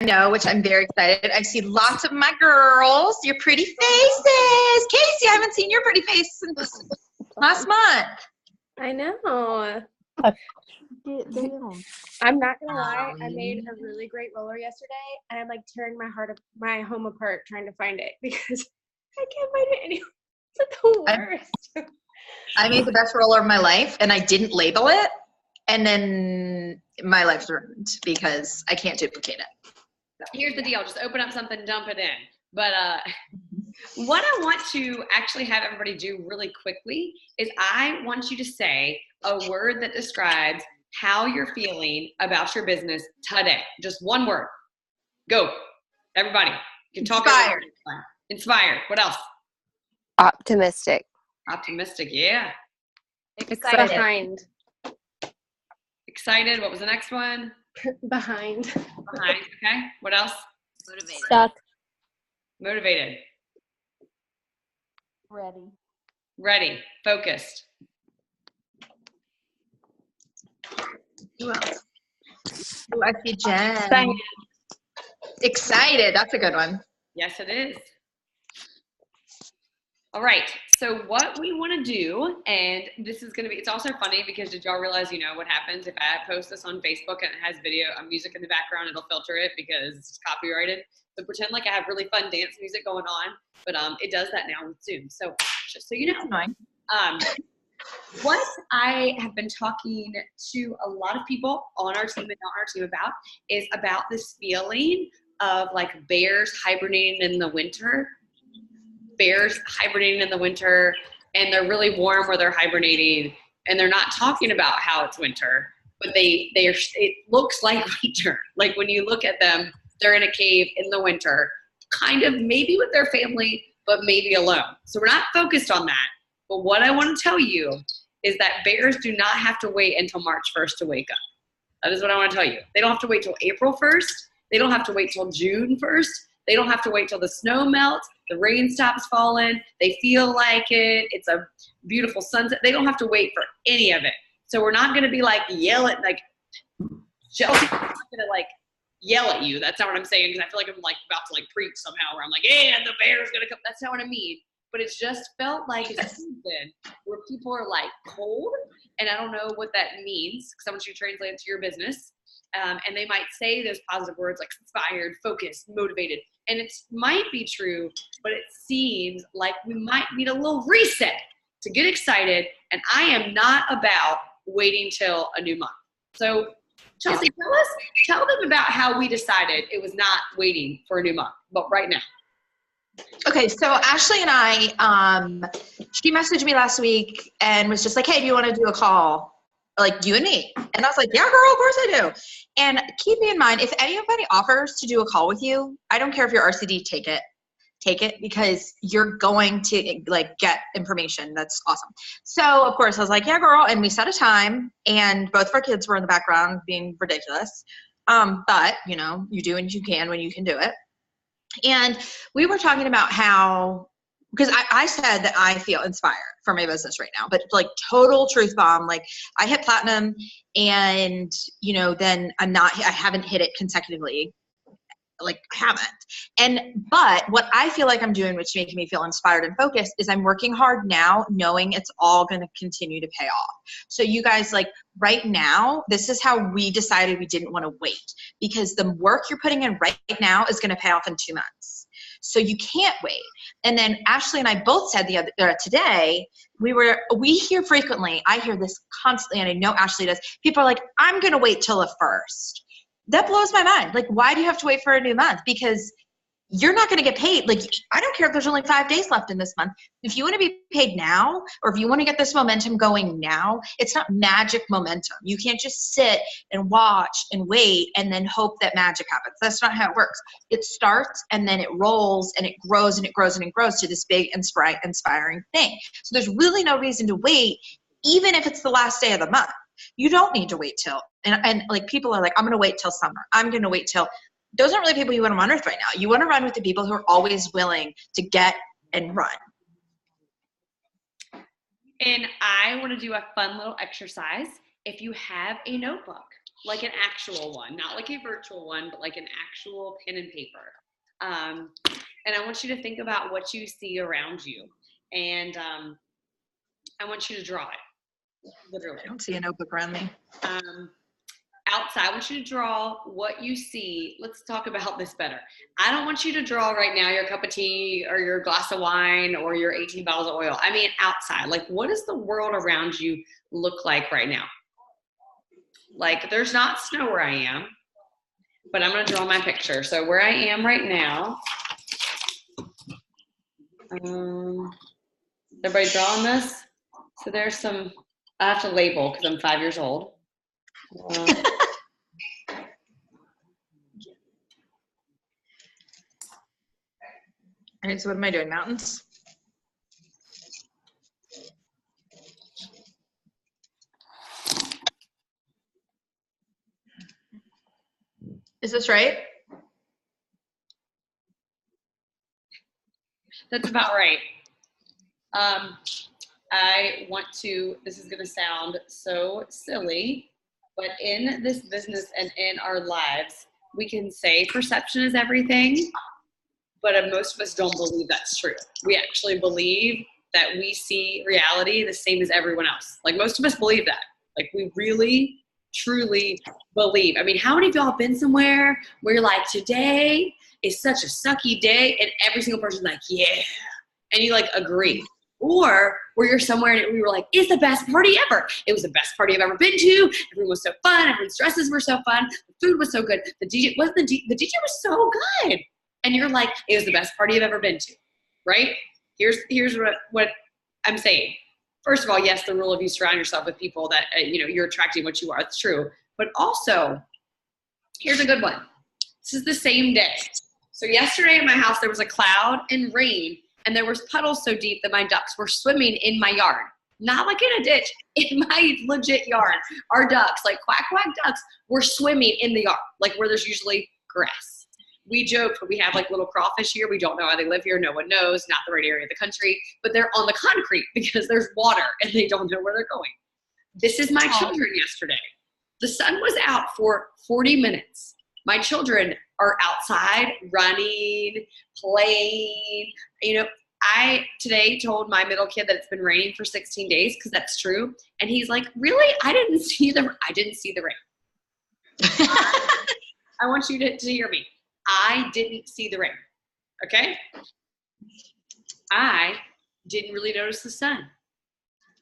know, which I'm very excited. I see lots of my girls, your pretty faces. Casey, I haven't seen your pretty face since last month. I know. I'm not gonna lie, I made a really great roller yesterday, and I'm like tearing my home apart trying to find it because I can't find it anywhere. It's like the worst. I made the best roller of my life, and I didn't label it, and then my life's ruined because I can't duplicate it. So. Here's the deal: just open up something, dump it in. But what I want to actually have everybody do really quickly is I want you to say a word that describes how you're feeling about your business today. Just one word. Go. Everybody. You can talk. Inspired. Inspired. What else? Optimistic. Optimistic. Yeah. Excited. Behind. Excited. What was the next one? Behind. Behind. Okay. What else? Motivated. Stuck. Motivated. Ready. Ready. Focused. Who else? Ooh, I see Jen. Excited. Excited. That's a good one. Yes, it is. All right. So what we want to do, and this is going to be, it's also funny because did y'all realize, what happens if I post this on Facebook and it has video, music in the background, it'll filter it because it's copyrighted. So pretend like I have really fun dance music going on, but it does that now with Zoom. So just so you know, what I have been talking to a lot of people on our team and not our team about is about this feeling of like bears hibernating in the winter. Bears hibernating in the winter, and they're really warm where they're hibernating, and they're not talking about how it's winter, but it looks like winter. Like when you look at them, they're in a cave in the winter, kind of maybe with their family, but maybe alone. So we're not focused on that. But what I want to tell you is that bears do not have to wait until March 1st to wake up. That is what I want to tell you. They don't have to wait till April 1st. They don't have to wait till June 1st. They don't have to wait till the snow melts, the rain stops falling, they feel like it, it's a beautiful sunset. They don't have to wait for any of it. So we're not going to be like yelling, like Chelsea, I'm not going to like yell at you. That's not what I'm saying, because I feel like I'm like about to like preach somehow where I'm like, yeah, the bear's going to come. That's not what I mean. But it's just felt like a season where people are like cold, and I don't know what that means because I want you to translate it to your business. And they might say those positive words like inspired, focused, motivated. And it might be true, but it seems like we might need a little reset to get excited. And I am not about waiting till a new month. So Chelsea, tell them about how we decided it was not waiting for a new month, but right now. Okay, so Ashley and I, she messaged me last week and was just like, hey, do you want to do a call? Like you and me. And I was like, yeah, girl, of course I do. And keep in mind, if anybody offers to do a call with you, I don't care if you're RCD, take it because you're going to like get information. That's awesome. So of course I was like, yeah, girl. And we set a time and both of our kids were in the background being ridiculous. But you do what you can when you can do it. And we were talking about how, because I said that I feel inspired for my business right now, but like total truth bomb. Like I hit platinum and, then I haven't hit it consecutively. Like I haven't. But what I feel like I'm doing, which is making me feel inspired and focused, is I'm working hard now, knowing it's all going to continue to pay off. So you guys, like right now, this is how we decided we didn't want to wait, because the work you're putting in right now is going to pay off in 2 months. So you can't wait. And then Ashley and I both said today, we hear frequently, I hear this constantly, and I know Ashley does. People are like, I'm going to wait till the 1st. That blows my mind. Like, why do you have to wait for a new month? Because you're not going to get paid. Like, I don't care if there's only 5 days left in this month. If you want to be paid now, or if you want to get this momentum going now, it's not magic momentum. You can't just sit and watch and wait and then hope that magic happens. That's not how it works. It starts and then it rolls and it grows and it grows and it grows to this big inspiring thing. So there's really no reason to wait, even if it's the last day of the month. You don't need to wait till, and like people are like, I'm going to wait till summer. I'm going to wait till, those aren't really people you want to run with right now. You want to run with the people who are always willing to get and run. And I want to do a fun little exercise. If you have a notebook, like an actual one, not like a virtual one, but like an actual pen and paper. And I want you to think about what you see around you. And I want you to draw it, literally. I don't see a notebook around me. Outside, I want you to draw what you see. Let's talk about this better. I don't want you to draw right now your cup of tea or your glass of wine or your 18 bottles of oil. I mean, outside. Like, what does the world around you look like right now? Like, there's not snow where I am, but I'm going to draw my picture. So where I am right now, everybody drawing this? So there's some, I have to label because I'm 5 years old. All right, so what am I doing? Mountains? Is this right? That's about right. I want to, this is going to sound so silly, but in this business and in our lives, we can say perception is everything, but most of us don't believe that's true. We actually believe that we see reality the same as everyone else. Like, most of us believe that. Like, we really, truly believe. I mean, how many of y'all have been somewhere where you're like, today is such a sucky day, and every single person's like, yeah, and you like agree? Or where you're somewhere and we were like, it's the best party ever. It was the best party I've ever been to. Everyone was so fun. Everyone's dresses were so fun. The food was so good. The DJ was so good. And you're like, it was the best party I've ever been to, right? Here's what I'm saying. First of all, yes, the rule of you surround yourself with people that, you're attracting what you are. It's true. But also, here's a good one. This is the same day. So yesterday in my house, there was a cloud and rain, and there was puddles so deep that my ducks were swimming in my yard. Not like in a ditch, in my legit yard. Our ducks, like quack, quack ducks, were swimming in the yard, like where there's usually grass. We joked, but we have like little crawfish here. We don't know how they live here. No one knows, not the right area of the country, but they're on the concrete because there's water and they don't know where they're going. This is my children yesterday. The sun was out for 40 minutes. My children are outside running, playing. I today told my middle kid that it's been raining for 16 days because that's true. And he's like, really? I didn't see the rain. I want you to hear me. I didn't see the rain. Okay? I didn't really notice the sun.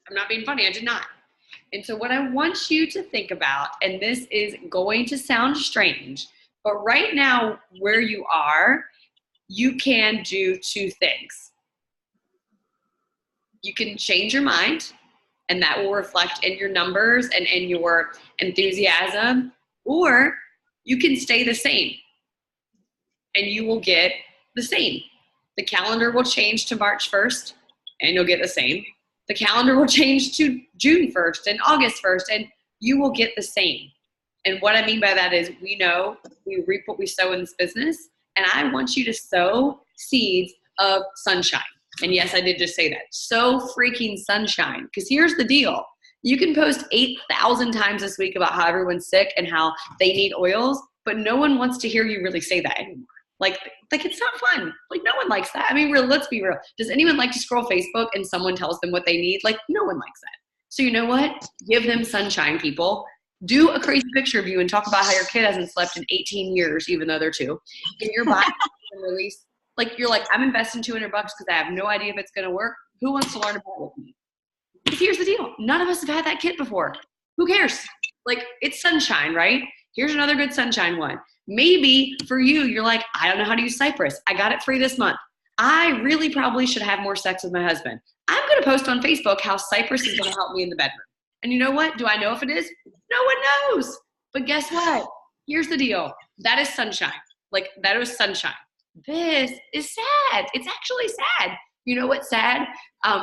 I'm not being funny. I did not. And so what I want you to think about, and this is going to sound strange, but right now where you are, you can do two things. You can change your mind, and that will reflect in your numbers and in your enthusiasm, or you can stay the same, and you will get the same. The calendar will change to March 1st, and you'll get the same. The calendar will change to June 1st and August 1st, and you will get the same. And what I mean by that is we know we reap what we sow in this business, and I want you to sow seeds of sunshine. And yes, I did just say that. Sow freaking sunshine. Because here's the deal. You can post 8,000 times this week about how everyone's sick and how they need oils, but no one wants to hear you really say that anymore. Like it's not fun. Like, no one likes that. I mean, let's be real. Does anyone like to scroll Facebook and someone tells them what they need? Like, no one likes that. So you know what? Give them sunshine, people. Do a crazy picture of you and talk about how your kid hasn't slept in 18 years, even though they're 2. And you're buying and release. Like, you're like, I'm investing $200 because I have no idea if it's going to work. Who wants to learn about it with me? Because here's the deal. None of us have had that kit before. Who cares? Like, it's sunshine, right? Here's another good sunshine one. Maybe for you, you're like, I don't know how to use Cypress. I got it free this month. I really probably should have more sex with my husband. I'm going to post on Facebook how Cypress is going to help me in the bedroom. And you know what? Do I know if it is? No one knows. But guess what? Here's the deal. That is sunshine. Like, that is sunshine. This is sad. It's actually sad. You know what's sad?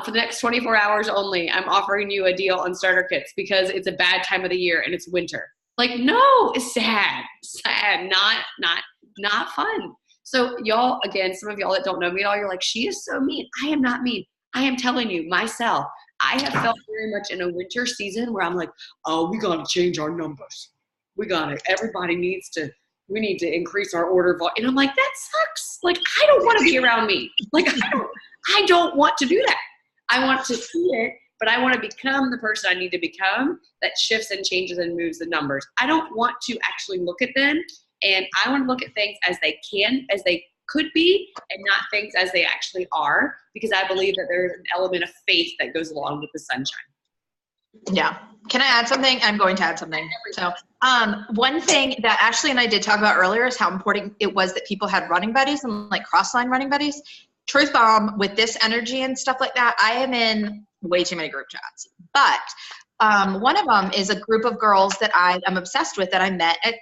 For the next 24 hours only, I'm offering you a deal on starter kits because it's a bad time of the year and it's winter. Like, no, it's sad. Sad. Not fun. So y'all, again, some of y'all that don't know me at all, you're like, she is so mean. I am not mean. I am telling you, myself, I have felt very much in a winter season where I'm like, oh, we got to change our numbers. we got it. We need to increase our order volume. And I'm like, that sucks. Like, I don't want to be around me. Like, I don't want to do that. I want to see it, but I want to become the person I need to become that shifts and changes and moves the numbers. I don't want to actually look at them, and I want to look at things as they could be, and not things as they actually are, because I believe that there's an element of faith that goes along with the sunshine. Yeah. Can I add something? I'm going to add something. So, one thing that Ashley and I did talk about earlier is how important it was that people had running buddies and like cross-line running buddies. Truth bomb, with this energy and stuff like that, I am in way too many group chats. But one of them is a group of girls that I am obsessed with that I met at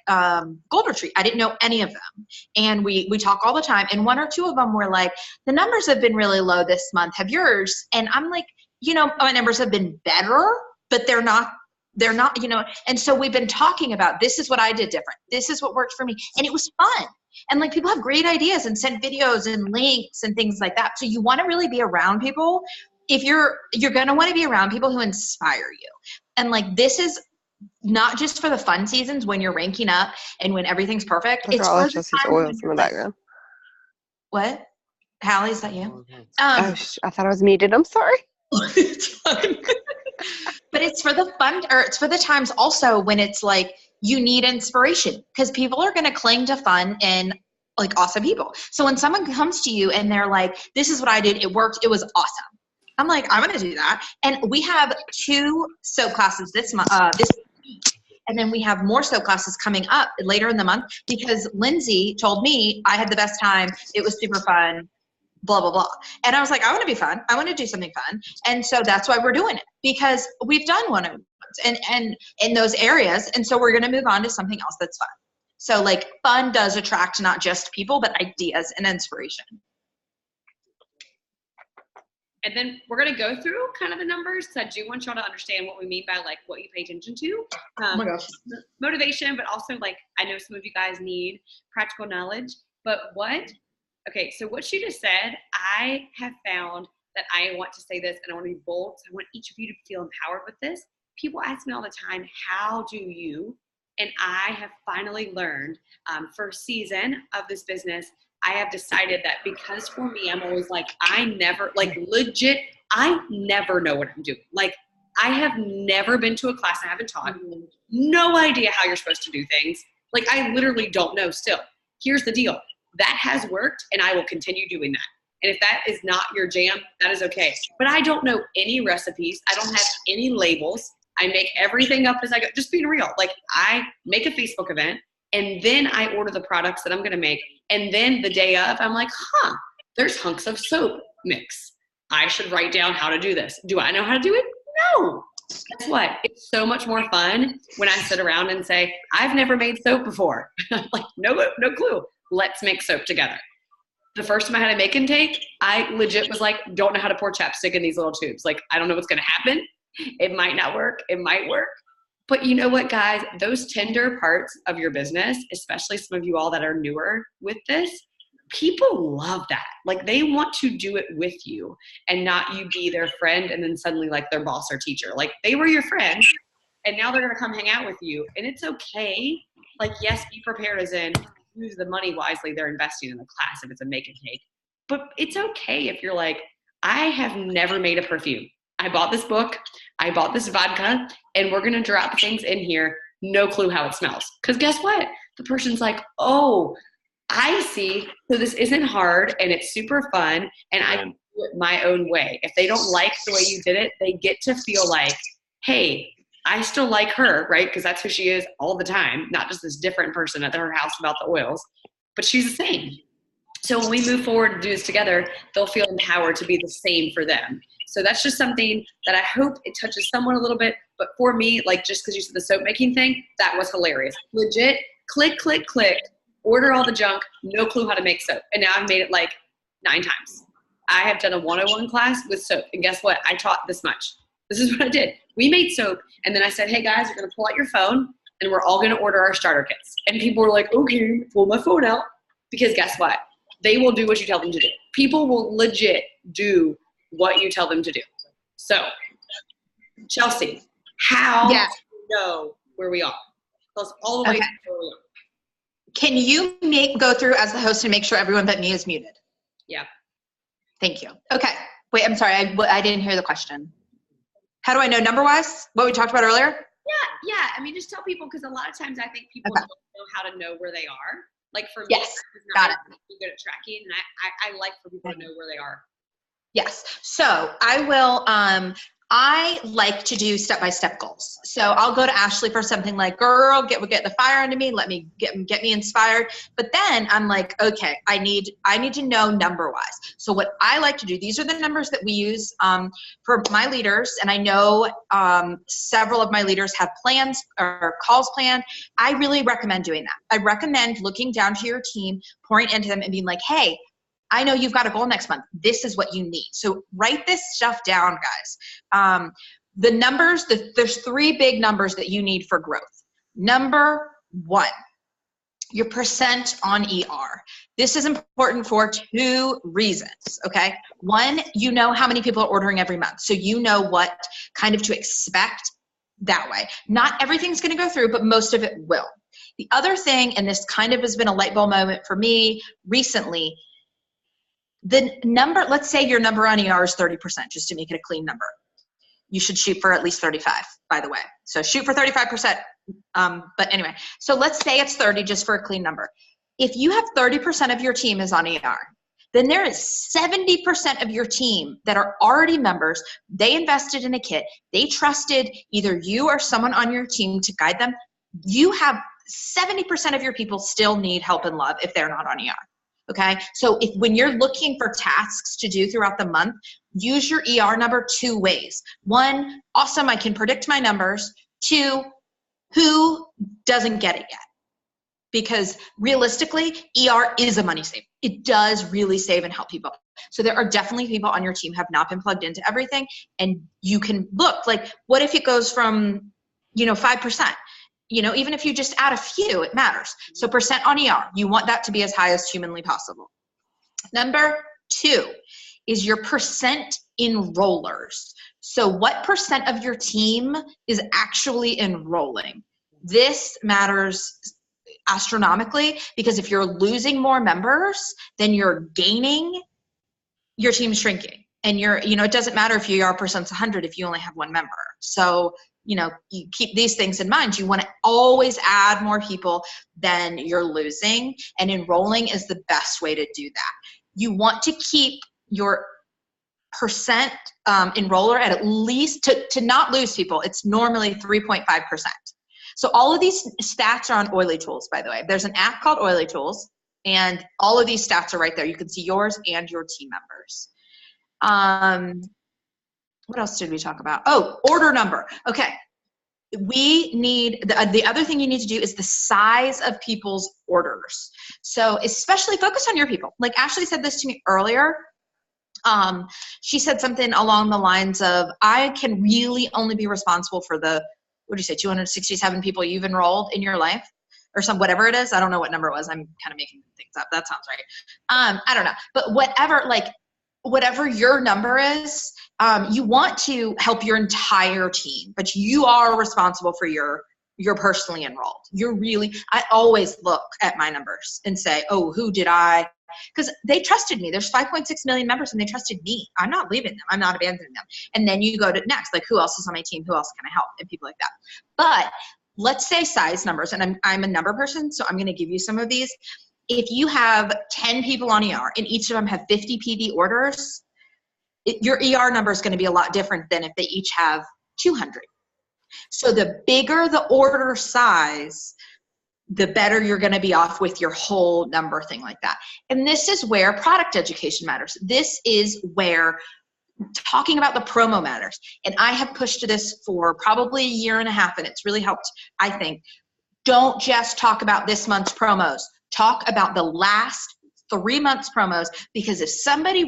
Gold Retreat. I didn't know any of them. And we talk all the time. And one or two of them were like, the numbers have been really low this month. Have yours? And I'm like, my numbers have been better, but they're not, and so we've been talking about, this is what I did different. This is what worked for me. And it was fun. And like, people have great ideas and send videos and links and things like that. So you want to really be around people. If you're going to want to be around people who inspire you. And like, this is not just for the fun seasons when you're ranking up and when everything's perfect. It's for just these oils in the background. What? Hallie, is that you? I thought I was muted. I'm sorry. It's fine. But it's for the fun, or it's for the times also when it's like you need inspiration, because people are going to cling to fun and like awesome people. So when someone comes to you and they're like, this is what I did, it worked, it was awesome. I'm like, I want to do that. And we have 2 soap classes this week. And then we have more soap classes coming up later in the month, because Lindsay told me I had the best time. It was super fun, blah, blah, blah. And I was like, I want to be fun. I want to do something fun. And so that's why we're doing it, because we've done one-on-ones and in those areas. And so we're going to move on to something else that's fun. So like, fun does attract not just people, but ideas and inspiration. And then we're going to go through kind of the numbers, because I do want y'all to understand what we mean by like what you pay attention to. Oh my gosh. Motivation, but also like, I know some of you guys need practical knowledge, but okay, so what she just said, I have found that I want to say this, and I want to be bold, so I want each of you to feel empowered with this. People ask me all the time, how do you? And I have finally learned, first season of this business, I have decided that, because for me, I'm always like, I never know what I'm doing. Like, I have never been to a class I haven't taught. No idea how you're supposed to do things. Like, I literally don't know still. Here's the deal. That has worked, and I will continue doing that. And if that is not your jam, that is okay. But I don't know any recipes. I don't have any labels. I make everything up as I go. Just being real. Like, I make a Facebook event, and then I order the products that I'm going to make. And then the day of, I'm like, there's hunks of soap mix. I should write down how to do this. Do I know how to do it? No. Guess what? It's so much more fun when I sit around and say, I've never made soap before. Like, no clue. Let's make soap together. The first time I had a make and take, I legit was like, don't know how to pour chapstick in these little tubes. Like, I don't know what's going to happen. It might not work. It might work. But you know what, guys? Those tender parts of your business, especially some of you all that are newer with this, people love that. Like, they want to do it with you and not you be their friend and then suddenly like their boss or teacher. Like, they were your friend and now they're going to come hang out with you. And it's okay. Like, yes, be prepared as in use the money wisely they're investing in the class if it's a make and take. But it's okay if you're like, I have never made a perfume. I bought this book, I bought this vodka, and we're gonna drop things in here, no clue how it smells. Because guess what? The person's like, oh, I see. So this isn't hard and it's super fun and I can do it my own way. If they don't like the way you did it, they get to feel like, hey, I still like her, right? Because that's who she is all the time, not just this different person at her house about the oils, but she's the same. So when we move forward and do this together, they'll feel empowered to be the same for them. So that's just something that I hope it touches someone a little bit. But for me, like, just because you said the soap making thing, that was hilarious. Legit, click, order all the junk, no clue how to make soap. And now I've made it like 9 times. I have done a 101 class with soap. And guess what? I taught this much. This is what I did. We made soap. And then I said, hey guys, you're going to pull out your phone and we're all going to order our starter kits. And people were like, okay, pull my phone out. Because guess what? They will do what you tell them to do. People will legit do what you tell them to do. So, Chelsea, how do you know where we are? Plus all the way Okay. through. Can you go through as the host and make sure everyone but me is muted? Yeah. Thank you. Okay. Wait, I'm sorry. I didn't hear the question. How do I know number-wise? What we talked about earlier? Yeah. I mean, just tell people, because a lot of times I think people Okay. don't know how to know where they are. Like for me, Yes. I'm Got not it. really good at tracking, and I like for people to know where they are. Yes. So I will, I like to do step-by-step goals. So I'll go to Ashley for something like, girl, get the fire into me. Let me get me inspired. But then I'm like, okay, I need to know number-wise. So what I like to do, these are the numbers that we use for my leaders. And I know several of my leaders have plans or calls planned. I really recommend doing that. I recommend looking down to your team, pouring into them and being like, hey, I know you've got a goal next month. This is what you need. So write this stuff down, guys. The numbers, there's 3 big numbers that you need for growth. Number 1, your percent on ER. This is important for 2 reasons, okay? 1, you know how many people are ordering every month. So you know what kind of to expect that way. Not everything's gonna go through, but most of it will. The other thing, and this kind of has been a light bulb moment for me recently, the number, let's say your number on ER is 30%, just to make it a clean number. You should shoot for at least 35, by the way. So shoot for 35%. But anyway, so let's say it's 30 just for a clean number. If you have 30% of your team is on ER, then there is 70% of your team that are already members. They invested in a kit. They trusted either you or someone on your team to guide them. You have 70% of your people still need help and love if they're not on ER. Okay, so when you're looking for tasks to do throughout the month, use your ER number 2 ways. 1, awesome, I can predict my numbers. 2, who doesn't get it yet? Because realistically, ER is a money saver. It does really save and help people. So there are definitely people on your team who have not been plugged into everything, and you can look, like, what if it goes from, 5%? Even if you just add a few, it matters. So percent on ER, you want that to be as high as humanly possible. Number 2 is your percent enrollers. So what percent of your team is actually enrolling? This matters astronomically, because if you're losing more members than you're gaining, your team's shrinking. And it doesn't matter if your percent's 100 if you only have 1 member. So you keep these things in mind. You want to always add more people than you're losing, and enrolling is the best way to do that. You want to keep your percent enroller at least, to not lose people, it's normally 3.5%. So all of these stats are on Oily Tools, by the way. There's an app called Oily Tools, and all of these stats are right there. You can see yours and your team members. What else did we talk about? Oh, order number. Okay. We need, the other thing you need to do is the size of people's orders. So especially focus on your people. Like Ashley said this to me earlier. She said something along the lines of, I can really only be responsible for the, what do you say, 267 people you've enrolled in your life, or whatever it is. I don't know what number it was. I'm kind of making things up. That sounds right. I don't know. But whatever your number is, you want to help your entire team, but you are responsible for your personally enrolled. I always look at my numbers and say, oh, who did I? Because they trusted me. There's 5.6 million members and they trusted me. I'm not leaving them. I'm not abandoning them. And then you go to next, like, who else is on my team? Who else can I help? And people like that. But let's say size numbers, and I'm a number person, so I'm going to give you some of these. If you have 10 people on ER and each of them have 50 PD orders, your ER number is going to be a lot different than if they each have 200. So the bigger the order size, the better you're going to be off with your whole number thing like that. And this is where product education matters. This is where talking about the promo matters. And I have pushed this for probably a year and a half, and it's really helped, I think. Don't just talk about this month's promos. Talk about the last 3 months promos, because if somebody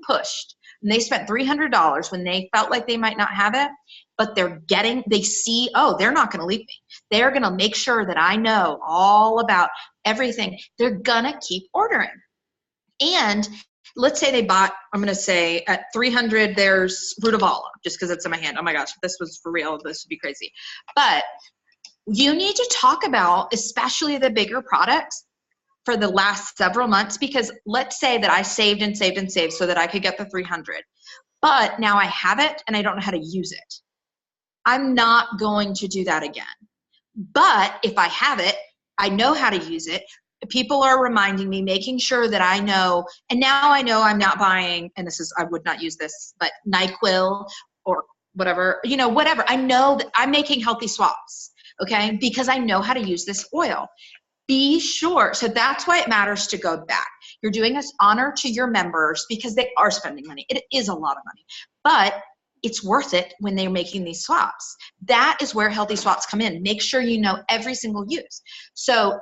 pushed and they spent $300 when they felt like they might not have it, but they see, oh, they're not going to leave me. They're going to make sure that I know all about everything. They're going to keep ordering. And let's say they bought, I'm going to say at 300, there's Rutavala, just because it's in my hand. Oh my gosh, if this was for real, this would be crazy. But you need to talk about, especially the bigger products, for the last several months, because let's say that I saved and saved and saved so that I could get the 300, but now I have it and I don't know how to use it. I'm not going to do that again. But if I have it, I know how to use it. People are reminding me, making sure that I know, and now I know I'm not buying, and I would not use this, but NyQuil or whatever, whatever. I know that I'm making healthy swaps, okay, because I know how to use this oil. Be sure. So that's why it matters to go back. You're doing us honor to your members because they are spending money. It is a lot of money, but it's worth it when they're making these swaps. That is where healthy swaps come in. Make sure you know every single use. So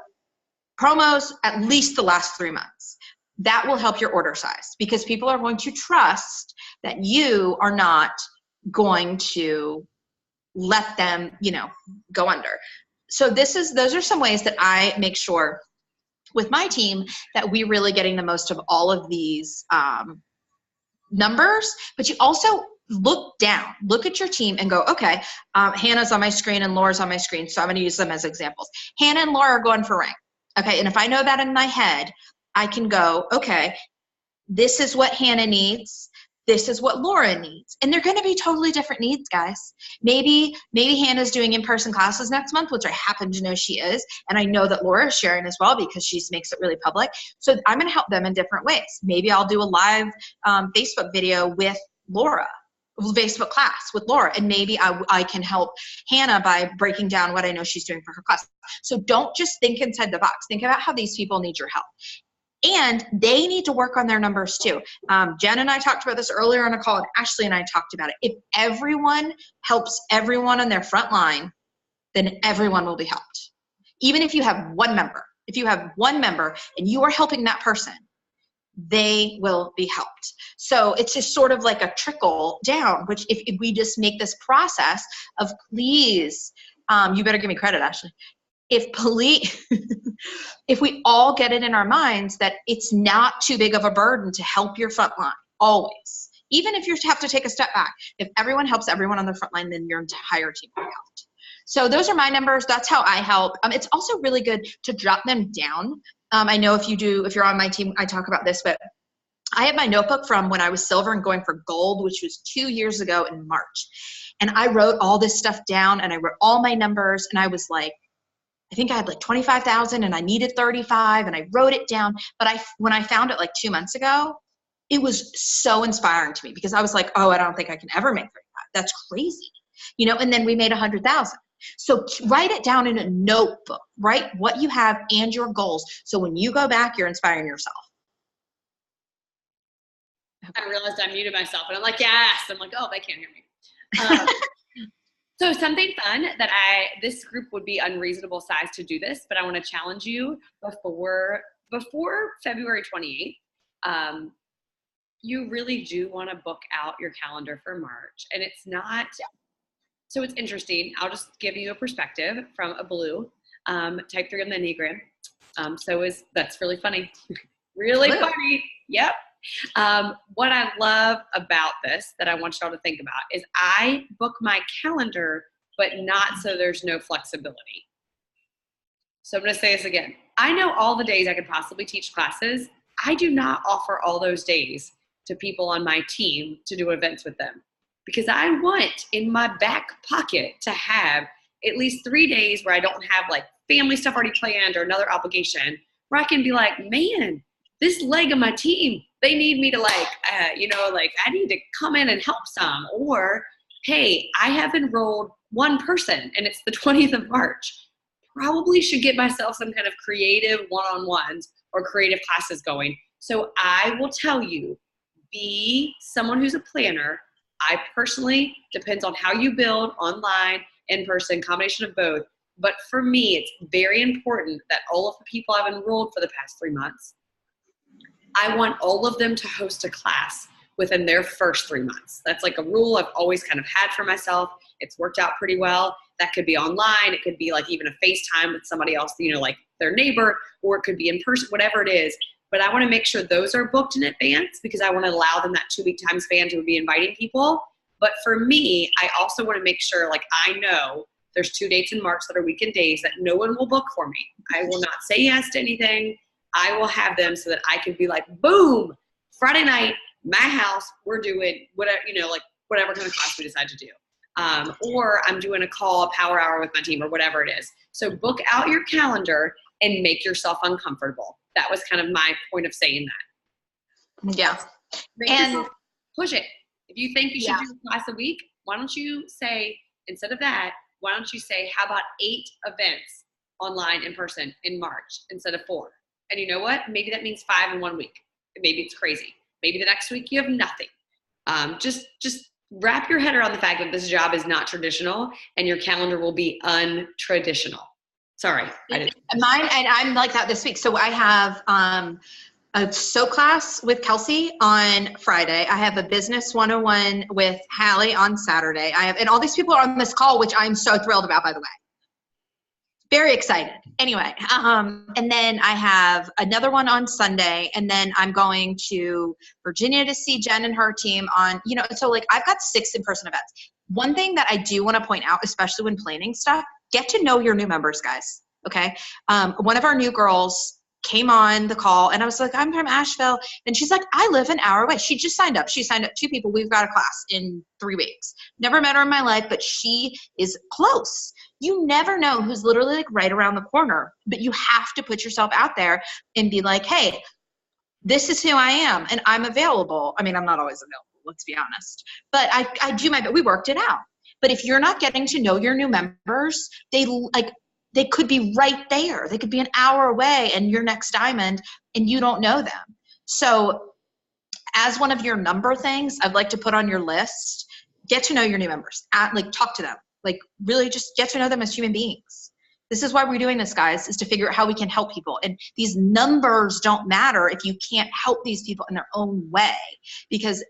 promos, at least the last 3 months. That will help your order size because people are going to trust that you are not going to let them, go under. So those are some ways that I make sure with my team that we're really getting the most of all of these numbers. But you also look at your team and go, okay, Hannah's on my screen and Laura's on my screen, so I'm going to use them as examples. Hannah and Laura are going for rank. Okay, and if I know that in my head, I can go, okay, this is what Hannah needs. This is what Laura needs. And they're going to be totally different needs, guys. Maybe Hannah's doing in-person classes next month, which I happen to know she is. And I know that Laura is sharing as well because she makes it really public. So I'm going to help them in different ways. Maybe I'll do a live Facebook video with Laura, Facebook class with Laura. And maybe I can help Hannah by breaking down what I know she's doing for her class. So don't just think inside the box. Think about how these people need your help. And they need to work on their numbers too. Jen and I talked about this earlier on a call, and Ashley and I talked about it. If everyone helps everyone on their front line, then everyone will be helped. Even if you have one member. If you have one member and you are helping that person, they will be helped. So it's just sort of like a trickle down, which if we just make this process of please, you better give me credit, Ashley. If we all get it in our minds that it's not too big of a burden to help your front line, always, even if you have to take a step back, if everyone helps everyone on the front line, then your entire team will be helped. So those are my numbers. That's how I help. It's also really good to drop them down. I know if you're on my team, I talk about this, but I have my notebook from when I was silver and going for gold, which was 2 years ago in March. And I wrote all this stuff down and I wrote all my numbers and I was like, I think I had like 25,000 and I needed 35 and I wrote it down. But when I found it like 2 months ago, it was so inspiring to me because I was like, oh, I don't think I can ever make 35. That's crazy. And then we made 100,000. So write it down in a notebook, write what you have and your goals. So when you go back, you're inspiring yourself. I realized I muted myself and I'm like, yes. I'm like, oh, they can't hear me. So something fun that this group would be unreasonable size to do this, but I want to challenge you before February 28th. You really do want to book out your calendar for March, and it's not. So it's interesting. I'll just give you a perspective from a blue, type 3 on the Enneagram. That's really funny. Really funny. Yep. What I love about this that I want y'all to think about is I book my calendar, but not so there's no flexibility. So I'm going to say this again. I know all the days I could possibly teach classes. I do not offer all those days to people on my team to do events with them because I want in my back pocket to have at least 3 days where I don't have like family stuff already planned or another obligation where I can be like, man, this leg of my team, they need me to I need to come in and help some. Or, hey, I have enrolled one person and it's the 20th of March. Probably should get myself some kind of creative one-on-ones or creative classes going. So I will tell you, be someone who's a planner. I personally, depends on how you build online, in person, combination of both. But for me, it's very important that all of the people I've enrolled for the past 3 months, I want all of them to host a class within their first 3 months. That's like a rule I've always kind of had for myself. It's worked out pretty well. That could be online. It could be like even a FaceTime with somebody else, like their neighbor, or it could be in person, whatever it is. But I want to make sure those are booked in advance because I want to allow them that 2-week time span to be inviting people. But for me, I also want to make sure I know There's 2 dates in March that are weekend days that no one will book for me. I will not say yes to anything. I will have them so that I can be like, boom, Friday night, my house, we're doing whatever, like whatever kind of class we decide to do. Or I'm doing a power hour with my team or whatever it is. So book out your calendar and make yourself uncomfortable. That was kind of my point of saying that. Yeah. And push it. If you think you should do a class a week, why don't you say, instead of that, why don't you say, how about 8 events online in person in March instead of 4? And you know what? Maybe that means 5 in 1 week. Maybe it's crazy. Maybe the next week you have nothing. Just wrap your head around the fact that this job is not traditional and your calendar will be untraditional. Sorry. Mine, and I'm like that this week. So I have a sew class with Kelsey on Friday. I have a business 101 with Hallie on Saturday. And all these people are on this call, which I'm so thrilled about, by the way. Very excited. Anyway, and then I have another one on Sunday, and then I'm going to Virginia to see Jen and her team on, so like I've got 6 in-person events. One thing that I do want to point out, especially when planning stuff, get to know your new members, guys. Okay. One of our new girls came on the call and I was like, I'm from Asheville. And she's like, I live an hour away. She just signed up. She signed up 2 people. We've got a class in 3 weeks. Never met her in my life, but she is close. You never know who's literally like right around the corner, but you have to put yourself out there and be like, hey, this is who I am and I'm available. I mean, I'm not always available, let's be honest, but I do we worked it out. But if you're not getting to know your new members, they could be right there. They could be an hour away and your next diamond and you don't know them. So as one of your number things, I'd like to put on your list, get to know your new members, talk to them, really just get to know them as human beings. This is why we're doing this, guys, is to figure out how we can help people. And these numbers don't matter if you can't help these people in their own way, because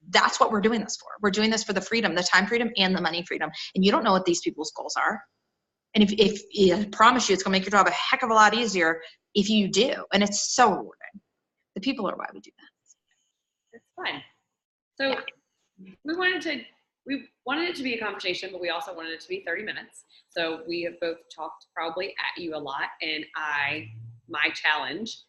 that's what we're doing this for. We're doing this for the freedom, the time freedom and the money freedom. And you don't know what these people's goals are. And if I promise you, it's going to make your job a heck of a lot easier if you do. And it's so rewarding. The people are why we do that. It's fun. So we wanted it to be a conversation, but we also wanted it to be 30 minutes. So we have both talked probably at you a lot. And my challenge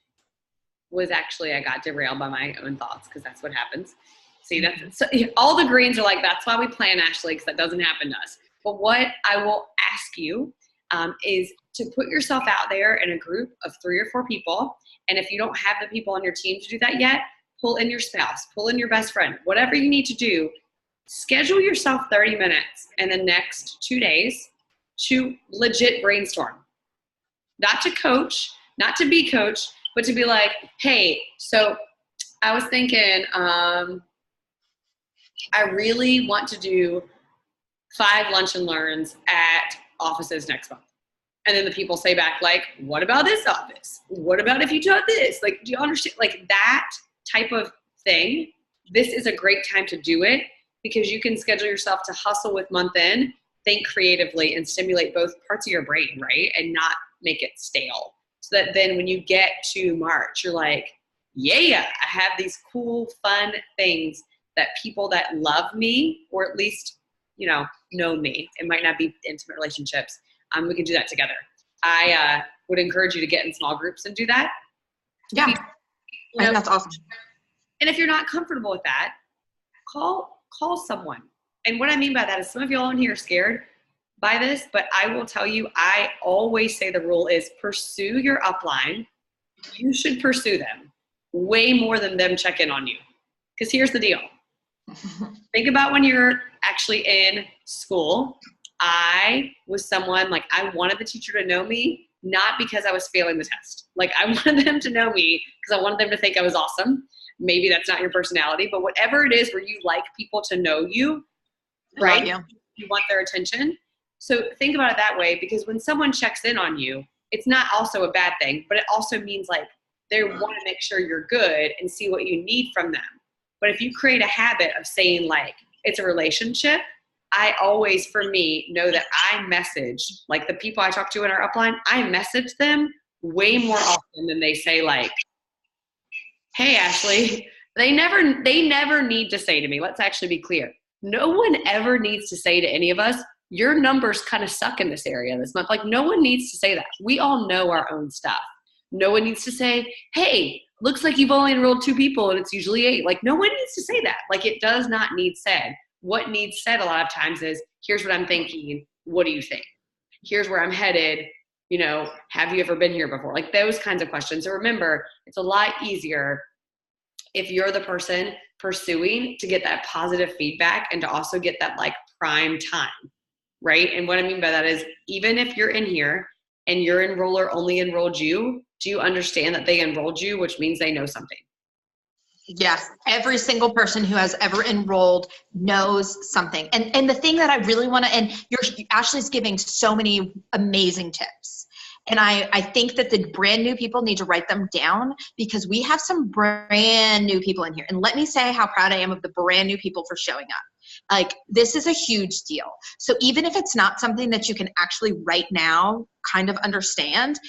was actually, I got derailed by my own thoughts, because that's what happens. See, so all the greens are like, that's why we plan, Ashley, because that doesn't happen to us. But what I will ask you is to put yourself out there in a group of 3 or 4 people. And if you don't have the people on your team to do that yet, pull in your spouse, pull in your best friend, whatever you need to do. Schedule yourself 30 minutes in the next 2 days to legit brainstorm. Not to coach, not to be coached, but to be like, hey, so I was thinking I really want to do 5 lunch and learns at offices next month. And then the people say back, like, what about this office? What about if you taught this? Like, do you understand? Like that type of thing, this is a great time to do it, because you can schedule yourself to hustle with month end, think creatively, and stimulate both parts of your brain, right? And not make it stale. So that then when you get to March, you're like, yeah, I have these cool, fun things that people that love me, or at least, know me, it might not be intimate relationships, we can do that together. I would encourage you to get in small groups and do that. Yeah, I think that's awesome. And if you're not comfortable with that, call someone. And what I mean by that is, some of y'all in here are scared by this, but I will tell you, I always say the rule is pursue your upline. You should pursue them way more than them check in on you. Because here's the deal. Think about when you're actually in school. I was someone, like, I wanted the teacher to know me, not because I was failing the test. Like, I wanted them to know me because I wanted them to think I was awesome. Maybe that's not your personality, but whatever it is where you like people to know you, right? You want their attention. So think about it that way, because when someone checks in on you, it's not also a bad thing, but it also means like they want to make sure you're good and see what you need from them. But if you create a habit of saying like, it's a relationship, I always, for me, know that I message, like the people I talk to in our upline, I message them way more often than they say like, hey, Ashley. They never need to say to me, let's actually be clear. No one ever needs to say to any of us, your numbers kind of suck in this area this month. Like, no one needs to say that. We all know our own stuff. No one needs to say, hey, looks like you've only enrolled 2 people and it's usually 8. Like, no one needs to say that. Like, it does not need said. What needs said a lot of times is, here's what I'm thinking. What do you think? Here's where I'm headed. You know, have you ever been here before? Like, those kinds of questions. So remember, it's a lot easier if you're the person pursuing to get that positive feedback and to also get that like prime time, right? And what I mean by that is, even if you're in here and your enroller only enrolled you, do you understand that they enrolled you, which means they know something? Yes, every single person who has ever enrolled knows something. And the thing that I really want to, and Ashley's giving so many amazing tips. And I think that the brand new people need to write them down, because we have some brand new people in here. And let me say how proud I am of the brand new people for showing up. Like, this is a huge deal. So even if it's not something that you can actually right now kind of understand,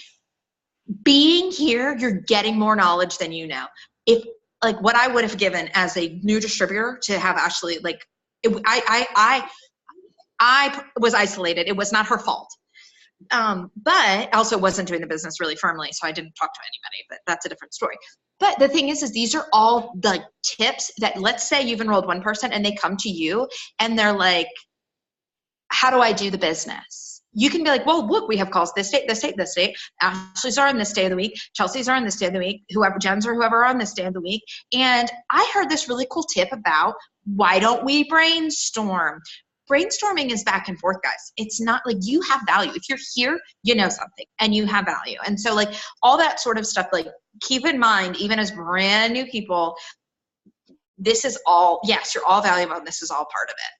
being here, you're getting more knowledge than you know. If like what I would have given as a new distributor to have Ashley, like I was isolated. It was not her fault. But also wasn't doing the business really firmly, so I didn't talk to anybody, but that's a different story. But the thing is these are all the tips that, let's say you've enrolled one person and they come to you and they're like, how do I do the business? You can be like, well, look, we have calls this date, this date, this date. Ashley's are on this day of the week. Chelsea's are on this day of the week. Whoever, Jen's or whoever are on this day of the week. And I heard this really cool tip about, why don't we brainstorm? Brainstorming is back and forth, guys. It's not like, you have value. If you're here, you know something and you have value. And so like all that sort of stuff, like keep in mind, even as brand new people, this is all, yes, you're all valuable and this is all part of it.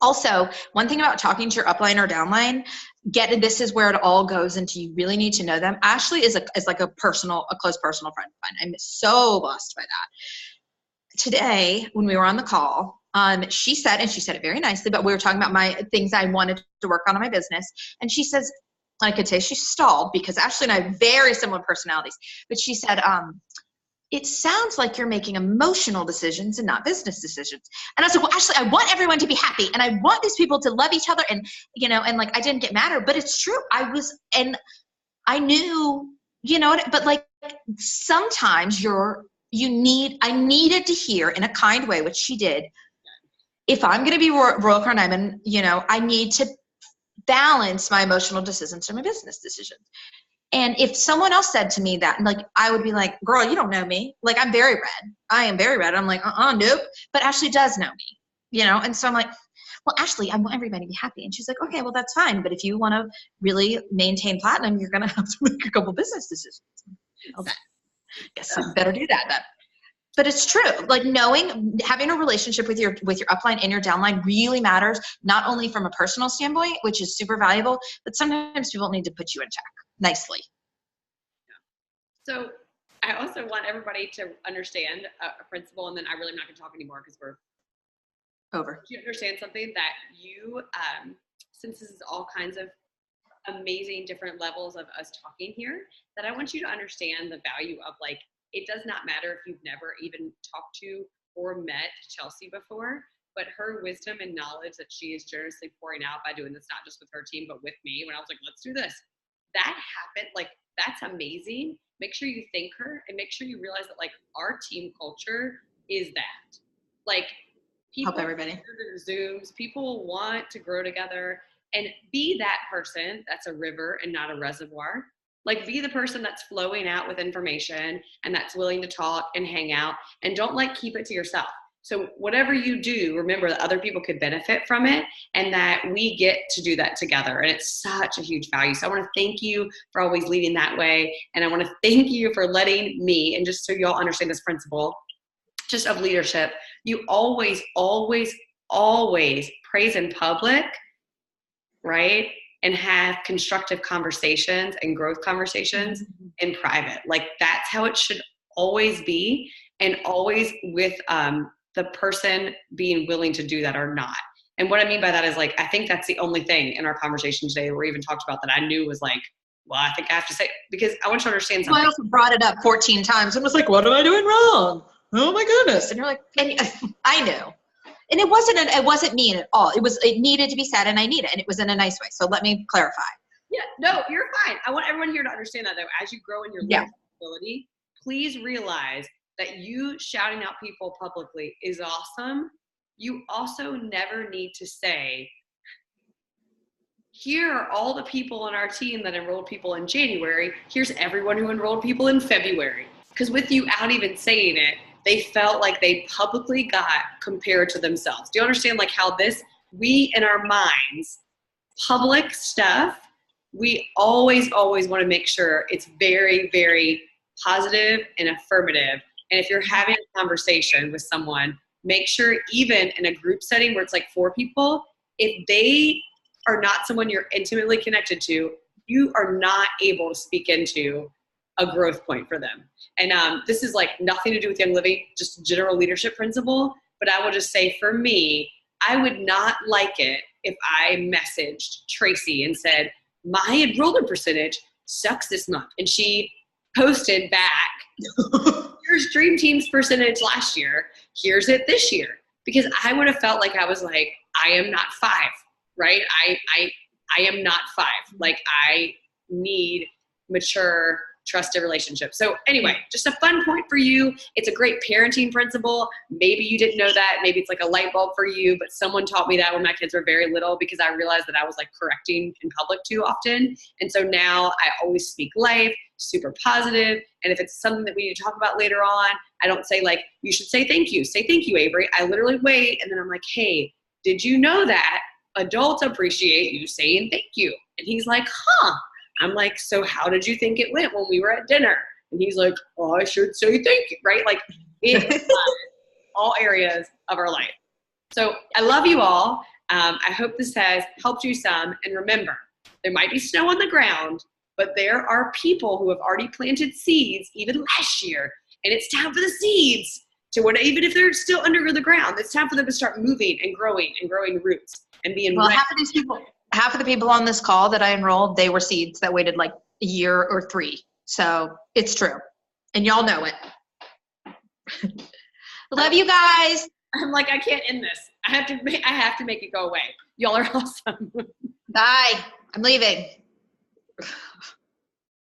Also, one thing about talking to your upline or downline, this is where it all goes into, you really need to know them. Ashley is like a close personal friend of mine. I'm so blessed by that. Today, when we were on the call, she said it very nicely, but we were talking about my things I wanted to work on in my business. And she says, I could say she stalled because Ashley and I have very similar personalities, but she said, it sounds like you're making emotional decisions and not business decisions. And I was like, well, Ashley, I want everyone to be happy and I want these people to love each other. And, you know, and like, I didn't get mad at her, but it's true. I knew, you know, but like sometimes I needed to hear in a kind way, which she did. If I'm going to be Royal Crown Diamond, you know, I need to balance my emotional decisions and my business decisions. And if someone else said to me that, like, I would be like, girl, you don't know me. Like, I'm very red. I am very red. I'm like, nope. But Ashley does know me, you know? And so I'm like, well, Ashley, I want everybody to be happy. And she's like, okay, well, that's fine. But if you want to really maintain platinum, you're going to have to make a couple business decisions. Okay. Guess I better do that then. But it's true. Like having a relationship with your upline and your downline really matters, not only from a personal standpoint, which is super valuable, but sometimes people need to put you in check nicely. So I also want everybody to understand a principle, and then I really am not going to talk anymore because we're over. You understand something that you, since this is all kinds of amazing different levels of us talking here, that I want you to understand the value of, like, it does not matter if you've never even talked to or met Chelsea before, but her wisdom and knowledge that she is generously pouring out by doing this, not just with her team, but with me, when I was like, let's do this. That happened. Like, that's amazing. Make sure you thank her and make sure you realize that, like, our team culture is that. Like, people help everybody. Zooms, people want to grow together, and be that person that's a river and not a reservoir. Like, be the person that's flowing out with information and that's willing to talk and hang out, and don't like keep it to yourself. So whatever you do, remember that other people could benefit from it and that we get to do that together. And it's such a huge value. So I want to thank you for always leading that way. And I want to thank you for letting me, and just so y'all understand this principle just of leadership, you always, always, always praise in public, right? And have constructive conversations and growth conversations in private. Like, that's how it should always be, and always with the person being willing to do that or not. And what I mean by that is, like, I think that's the only thing in our conversation today we even talked about that I knew was like, well, I think I have to say, because I want you to understand something. Well, I also brought it up 14 times and was like, what am I doing wrong? Oh my goodness. And you're like, I knew. And it wasn't mean at all. It needed to be said, and I need it, and it was in a nice way. So let me clarify. Yeah, no, you're fine. I want everyone here to understand that, though. As you grow in your ability, please realize that you shouting out people publicly is awesome. You also never need to say, here are all the people on our team that enrolled people in January. Here's everyone who enrolled people in February. Because with you out even saying it, they felt like they publicly got compared to themselves. Do you understand like how we in our minds, public stuff, we always want to make sure it's very, very positive and affirmative. And if you're having a conversation with someone, make sure even in a group setting where it's like 4 people, if they are not someone you're intimately connected to, you are not able to speak into a growth point for them. And this is like nothing to do with Young Living, just general leadership principle. But I will just say for me, I would not like it if I messaged Tracy and said, my enrollment percentage sucks this month. And she posted back, here's Dream Team's percentage last year. Here's it this year. Because I would have felt like I was like, I am not 5, right? I am not 5. Like I need mature, trusted relationships. So anyway, just a fun point for you. It's a great parenting principle. Maybe you didn't know that. Maybe it's like a light bulb for you, but someone taught me that when my kids were very little because I realized that I was like correcting in public too often. And so now I always speak life, super positive. And if it's something that we need to talk about later on, I don't say like, you should say thank you. Say thank you, Avery. I literally wait. And then I'm like, hey, did you know that adults appreciate you saying thank you? And he's like, huh. I'm like, so how did you think it went when we were at dinner? And he's like, oh, I should say thank you, right? Like in all areas of our life. So I love you all. I hope this has helped you some. And remember, there might be snow on the ground, but there are people who have already planted seeds even last year. And it's time for the seeds to what, even if they're still under the ground, it's time for them to start moving and growing roots and being well, half of the people on this call that I enrolled, they were seeds that waited like a year or 3. So it's true. And y'all know it. Love you guys. I'm like, I can't end this. I have to make it go away. Y'all are awesome. Bye. I'm leaving.